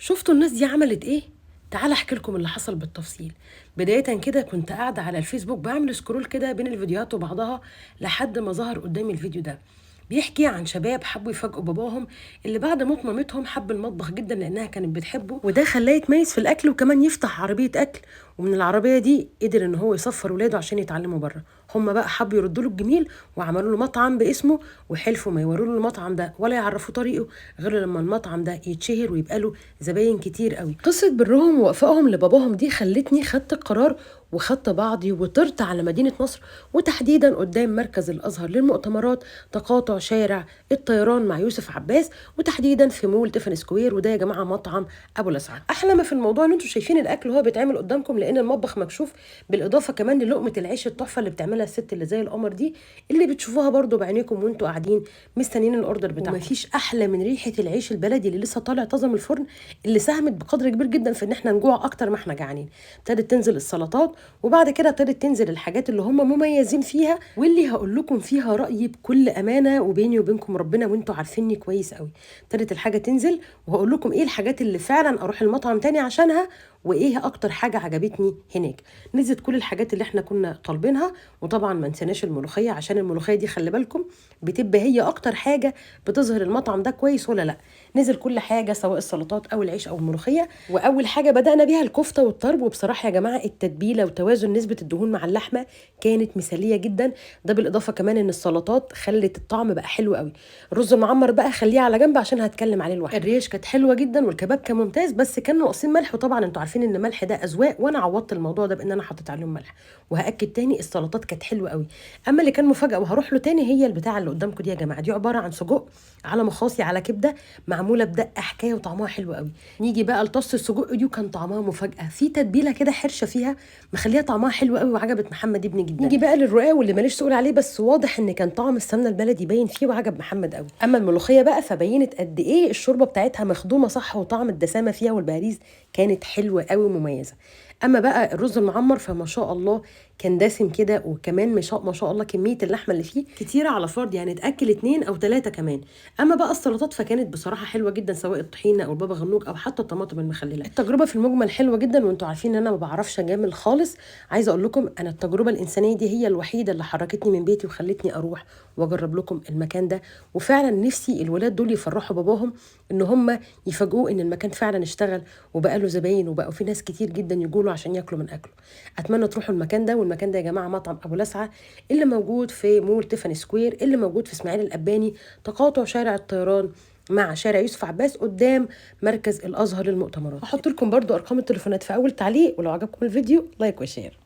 شفتوا الناس دي عملت ايه؟ تعال احكي لكم اللي حصل بالتفصيل. بداية كده كنت قاعدة على الفيسبوك بعمل سكرول كده بين الفيديوهات وبعضها لحد ما ظهر قدامي الفيديو ده. بيحكي عن شباب حبوا يفاجئوا باباهم اللي بعد موت مامتهم حب المطبخ جدا لانها كانت بتحبه، وده خلاه يتميز في الاكل وكمان يفتح عربية اكل، ومن العربية دي قدر ان هو يسفر ولاده عشان يتعلموا بره. هم بقى حبوا يردوا له الجميل وعملوا له مطعم باسمه، وحلفوا ما يوروا له المطعم ده ولا يعرفوا طريقه غير لما المطعم ده يتشهر ويبقى له زباين كتير قوي. قصه برهم ووفائهم لباباهم دي خلتني خدت القرار وخدت بعضي وطرت على مدينه نصر، وتحديدا قدام مركز الازهر للمؤتمرات، تقاطع شارع الطيران مع يوسف عباس، وتحديدا في مول تيفن سكوير. وده يا جماعه مطعم ابو لسعد. احلى ما في الموضوع ان انتم شايفين الاكل وهو بيتعمل قدامكم، لان المطبخ مكشوف، بالاضافه كمان للقمه العيش التحفه اللي بتعملها الست اللي زي القمر دي، اللي بتشوفوها برضو بعينيكم وانتوا قاعدين مستنيين الاوردر بتاعكم. ومفيش احلى من ريحه العيش البلدي اللي لسه طالع طازه من الفرن، اللي ساهمت بقدر كبير جدا في ان احنا نجوع اكتر ما احنا جعانين. ابتدت تنزل السلطات، وبعد كده ابتدت تنزل الحاجات اللي هم مميزين فيها، واللي هقول لكم فيها رايي بكل امانه وبيني وبينكم ربنا وانتوا عارفيني كويس قوي. ابتدت الحاجه تنزل، وهقول لكم ايه الحاجات اللي فعلا اروح المطعم تاني عشانها، وايه اكتر حاجه عجبتني هناك. نزلت كل الحاجات اللي احنا كنا طالبينها، وطبعا ما نسيناش الملوخيه، عشان الملوخيه دي خلي بالكم بتبقى هي اكتر حاجه بتظهر المطعم ده كويس ولا لا. نزل كل حاجه سواء السلطات او العيش او الملوخيه. واول حاجه بدانا بيها الكفته والطرب، وبصراحه يا جماعه التتبيله وتوازن نسبه الدهون مع اللحمه كانت مثاليه جدا. ده بالاضافه كمان ان السلطات خلت الطعم بقى حلو قوي. الرز المعمر بقى خليه على جنب عشان هتكلم عليه لوحده. الريش كانت حلوه جدا، والكباب كان ممتاز، بس كان ناقصين ملح، وطبعا انتوا عارفين ان الملح ده اذواق، وانا عوضت الموضوع ده بان انا حطيت عليهم ملح. وهاكد تاني السلطات كانت حلوه قوي. اما اللي كان مفاجاه وهروح له تاني هي البتاعه اللي قدامكم دي يا جماعه. دي عباره عن سجق على مخاصي على كبده، معموله بدقه حكايه وطعمها حلو قوي. نيجي بقى لطاسه السجق دي، وكان طعمها مفاجاه، في تتبيله كده حرشه فيها مخليها طعمها حلو قوي وعجبت محمد ابني جدا. نيجي بقى للرقاق واللي ماليش سؤال عليه، بس واضح ان كان طعم السمنه البلدي باين فيه وعجب محمد قوي. اما الملوخيه بقى فبينت قد ايه الشوربه بتاعتها مخدومه صح، وطعم الدسامه فيها والبهاريز كانت حلوه قوي ومميزه. اما بقى الرز المعمر فما شاء الله كان دسم كده، وكمان ما شاء الله كميه اللحمه اللي فيه كتيره على فرد، يعني تاكل 2 أو 3 كمان. اما بقى السلطات فكانت بصراحه حلوه جدا، سواء الطحينه او البابا غنوج او حتى الطماطم المخلله. التجربه في المجمل حلوه جدا، وانتوا عارفين ان انا ما بعرفش اجامل خالص. عايزه اقول لكم انا التجربه الانسانيه دي هي الوحيده اللي حركتني من بيتي وخلتني اروح واجرب لكم المكان ده. وفعلا نفسي الولاد دول يفرحوا باباهم، ان هم يفاجئوه ان المكان فعلا اشتغل وبقى له زباين، وبقوا في ناس كتير جدا يجوا عشان ياكلوا من اكله. اتمنى تروحوا المكان ده. والمكان ده يا جماعه مطعم ابو لسعه، اللي موجود في مول تيفن سكوير، اللي موجود في اسماعيل الاباني، تقاطع شارع الطيران مع شارع يوسف عباس قدام مركز الازهر للمؤتمرات. هحط لكم برضو ارقام التليفونات في اول تعليق، ولو عجبكم الفيديو لايك وشير.